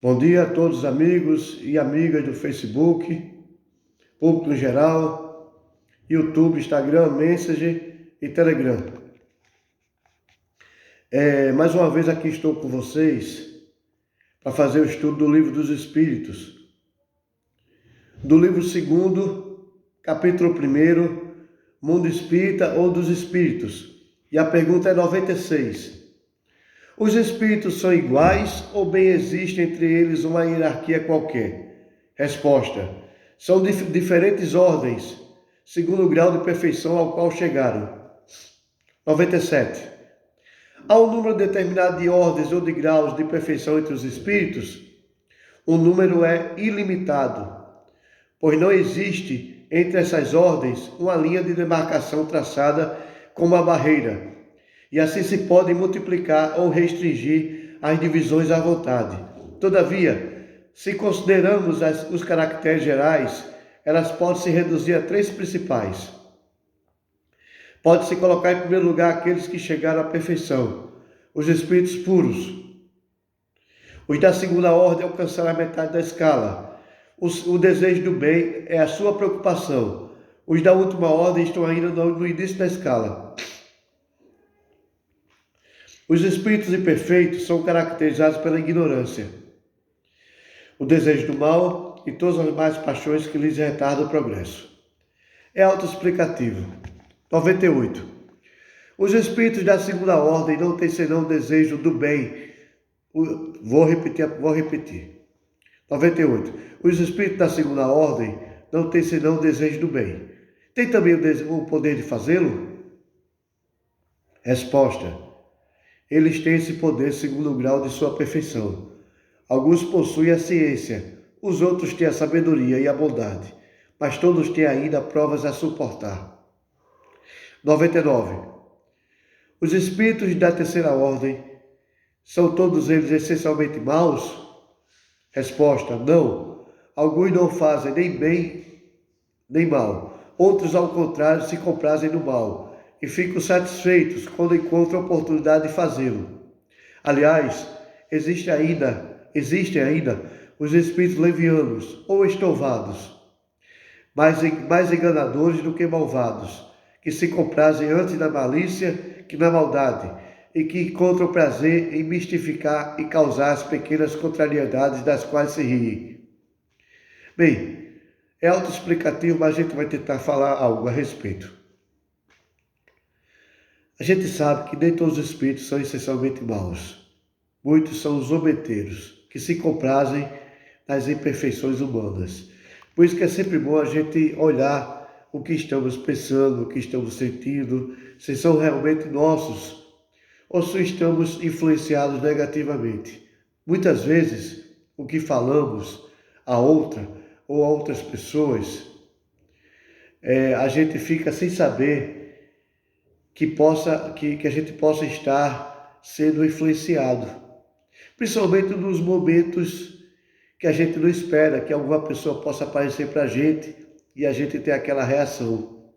Bom dia a todos os amigos e amigas do Facebook, público em geral, YouTube, Instagram, Messenger e Telegram. Mais uma vez aqui estou com vocês para fazer o estudo do Livro dos Espíritos, do livro 2º, capítulo 1º, Mundo Espírita ou dos Espíritos. E a pergunta é 96. Os espíritos são iguais ou bem existe entre eles uma hierarquia qualquer? Resposta: são diferentes ordens, segundo o grau de perfeição ao qual chegaram. 97. Há um número determinado de ordens ou de graus de perfeição entre os espíritos? O número é ilimitado, pois não existe entre essas ordens uma linha de demarcação traçada como uma barreira, e assim se podem multiplicar ou restringir as divisões à vontade. Todavia, se consideramos os caracteres gerais, elas podem se reduzir a 3 principais. Pode-se colocar em primeiro lugar aqueles que chegaram à perfeição, os espíritos puros. Os da segunda ordem alcançaram a metade da escala. O desejo do bem é a sua preocupação. Os da última ordem estão ainda no início da escala. Os espíritos imperfeitos são caracterizados pela ignorância, o desejo do mal e todas as más paixões que lhes retardam o progresso. É autoexplicativo. 98. Os espíritos da segunda ordem não têm senão o desejo do bem. Vou repetir. 98. Os espíritos da segunda ordem não têm senão o desejo do bem. Tem também o poder de fazê-lo? Resposta: eles têm esse poder segundo o grau de sua perfeição. Alguns possuem a ciência, os outros têm a sabedoria e a bondade, mas todos têm ainda provas a suportar. 99. Os espíritos da terceira ordem, são todos eles essencialmente maus? Resposta: não. Alguns não fazem nem bem nem mal. Outros, ao contrário, se comprazem no mal e ficam satisfeitos quando encontram a oportunidade de fazê-lo. Aliás, existem ainda os espíritos levianos ou estouvados, mais enganadores do que malvados, que se comprazem antes na malícia que na maldade, e que encontram prazer em mistificar e causar as pequenas contrariedades das quais se riem. Bem, é autoexplicativo, mas a gente vai tentar falar algo a respeito. A gente sabe que nem todos os espíritos são essencialmente maus. Muitos são os zombeteiros, que se comprazem nas imperfeições humanas. Por isso que é sempre bom a gente olhar o que estamos pensando, o que estamos sentindo, se são realmente nossos ou se estamos influenciados negativamente. Muitas vezes, o que falamos a outra ou a outras pessoas, a gente fica sem saber que a gente possa estar sendo influenciado, principalmente nos momentos que a gente não espera que alguma pessoa possa aparecer para a gente e a gente ter aquela reação.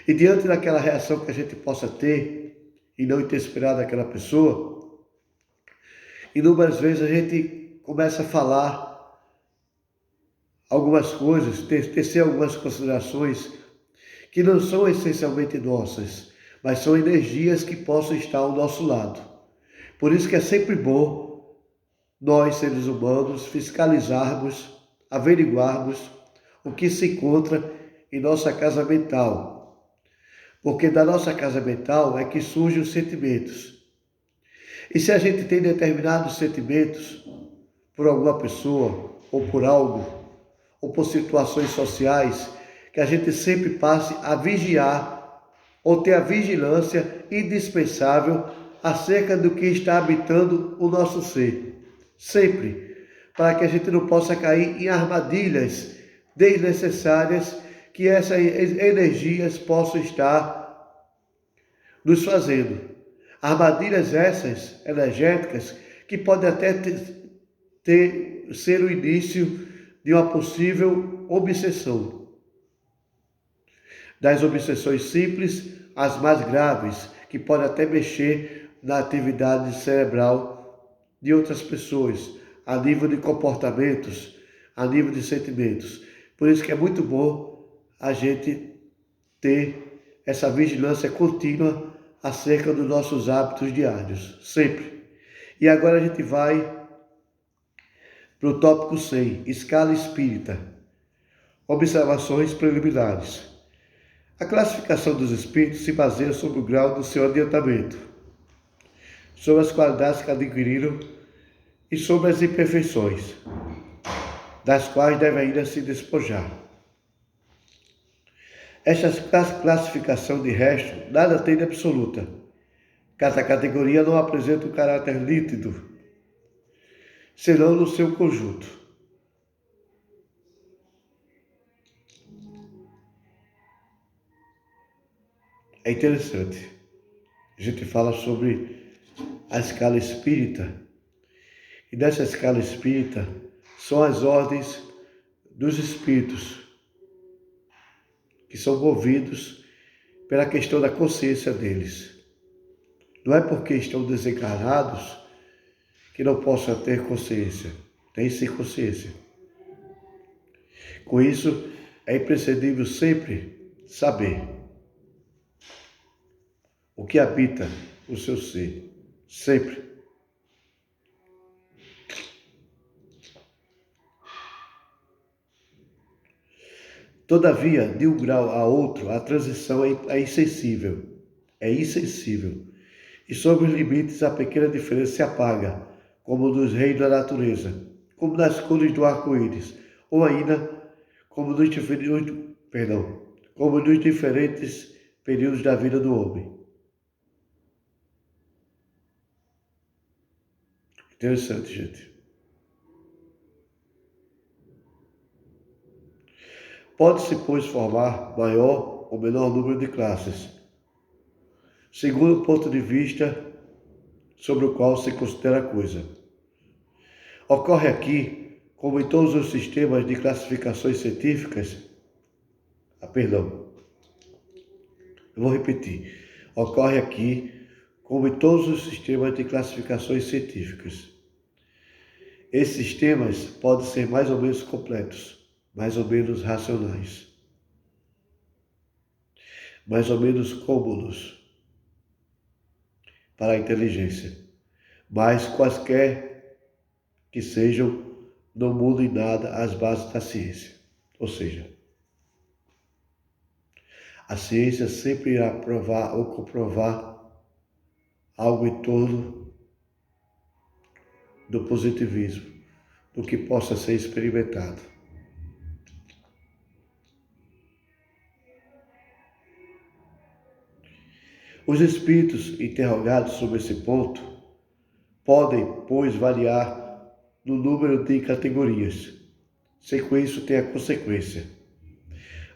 E diante daquela reação que a gente possa ter e não ter esperado aquela pessoa, inúmeras vezes a gente começa a falar algumas coisas, tecer algumas considerações que não são essencialmente nossas, mas são energias que possam estar ao nosso lado. Por isso que é sempre bom nós, seres humanos, fiscalizarmos, averiguarmos o que se encontra em nossa casa mental. Porque da nossa casa mental é que surgem os sentimentos. E se a gente tem determinados sentimentos por alguma pessoa, ou por algo, ou por situações sociais, que a gente sempre passe a vigiar ou ter a vigilância indispensável acerca do que está habitando o nosso ser. Sempre, para que a gente não possa cair em armadilhas desnecessárias que essas energias possam estar nos fazendo. Armadilhas essas, energéticas, que podem até ser o início de uma possível obsessão. Das obsessões simples às mais graves, que podem até mexer na atividade cerebral de outras pessoas, a nível de comportamentos, a nível de sentimentos. Por isso que é muito bom a gente ter essa vigilância contínua acerca dos nossos hábitos diários, sempre. E agora a gente vai para o tópico 100, escala espírita. Observações preliminares. A classificação dos espíritos se baseia sobre o grau do seu adiantamento, sobre as qualidades que adquiriram e sobre as imperfeições, das quais deve ainda se despojar. Esta classificação, de resto, nada tem de absoluta. Cada categoria não apresenta um caráter nítido, senão no seu conjunto. É interessante. A gente fala sobre a escala espírita, e nessa escala espírita são as ordens dos espíritos, que são movidos pela questão da consciência deles. Não é porque estão desencarnados que não possam ter consciência. Tem sim consciência. Com isso, é imprescindível sempre saber o que habita o seu ser. Sempre. Todavia, de um grau a outro, a transição é insensível. É insensível. E sobre os limites, a pequena diferença se apaga, como nos reinos da natureza, como nas cores do arco-íris, ou ainda como nos diferentes períodos da vida do homem. Interessante, gente. Pode-se, pois, formar maior ou menor número de classes, segundo o ponto de vista sobre o qual se considera a coisa. Ocorre aqui, como em todos os sistemas de classificações científicas, eu vou repetir. Ocorre aqui, como em todos os sistemas de classificações científicas. Esses sistemas podem ser mais ou menos completos, mais ou menos racionais, mais ou menos cômodos para a inteligência, mas quaisquer que sejam, não mudam em nada as bases da ciência. Ou seja, a ciência sempre irá provar ou comprovar algo em torno do positivismo, do que possa ser experimentado. Os espíritos interrogados sobre esse ponto podem, pois, variar no número de categorias, sem que isso tenha consequência.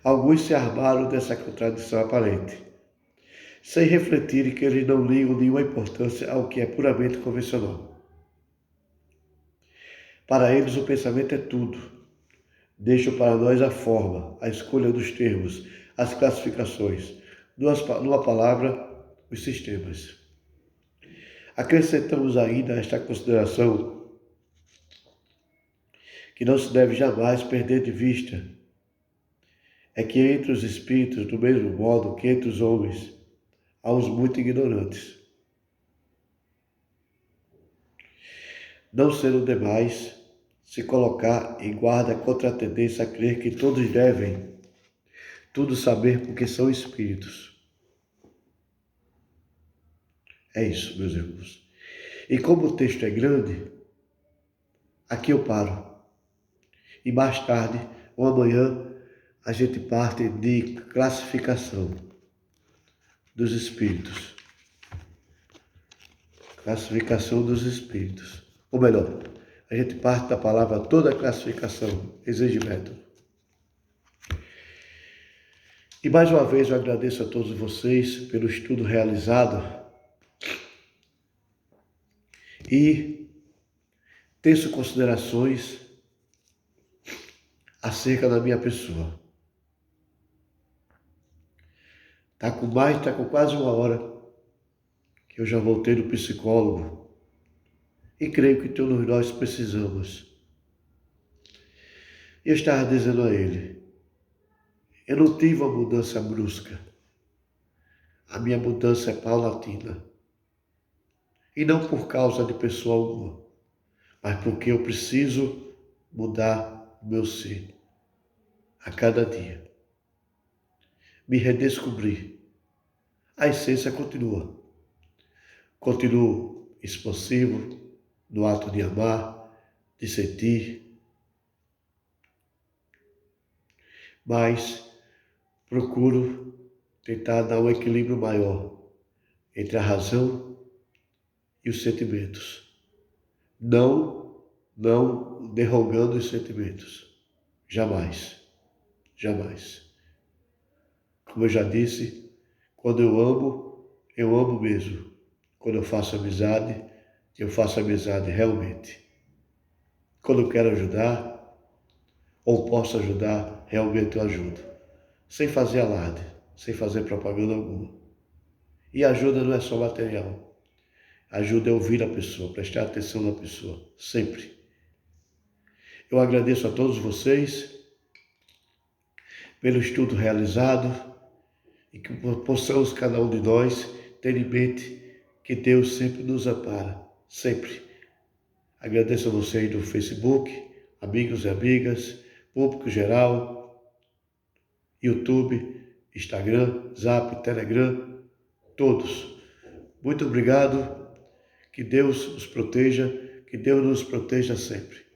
Alguns se armaram dessa contradição aparente, sem refletirem que eles não ligam nenhuma importância ao que é puramente convencional. Para eles o pensamento é tudo. Deixam para nós a forma, a escolha dos termos, as classificações, numa palavra, os sistemas. Acrescentamos ainda esta consideração que não se deve jamais perder de vista, é que entre os espíritos, do mesmo modo que entre os homens, há uns muito ignorantes. Não sendo demais se colocar em guarda contra a tendência a crer que todos devem tudo saber porque são espíritos. É isso, meus irmãos. E como o texto é grande, aqui eu paro. E mais tarde, ou amanhã, a gente parte de classificação dos espíritos. Classificação dos espíritos. Ou melhor, a gente parte da palavra toda classificação, exige método. E mais uma vez eu agradeço a todos vocês pelo estudo realizado e teço considerações acerca da minha pessoa. Está com quase uma hora que eu já voltei do psicólogo E creio que todos nós precisamos. Eu estava dizendo a ele, eu não tive uma mudança brusca. A minha mudança é paulatina. E não por causa de pessoa alguma, mas porque eu preciso mudar o meu ser a cada dia. Me redescobrir. A essência continua. Continuo expansivo no ato de amar, de sentir, mas procuro tentar dar um equilíbrio maior entre a razão e os sentimentos. Não derrogando os sentimentos. Jamais. Jamais. Como eu já disse, quando eu amo mesmo. Quando eu faço amizade realmente. Quando eu quero ajudar, ou posso ajudar, realmente eu ajudo. Sem fazer alarde, sem fazer propaganda alguma. E ajuda não é só material. Ajuda é ouvir a pessoa, prestar atenção na pessoa, sempre. Eu agradeço a todos vocês pelo estudo realizado e que possamos, cada um de nós, ter em mente que Deus sempre nos ampara, sempre. Agradeço a vocês do Facebook, amigos e amigas, público geral, YouTube, Instagram, Zap, Telegram, todos. Muito obrigado, que Deus nos proteja sempre.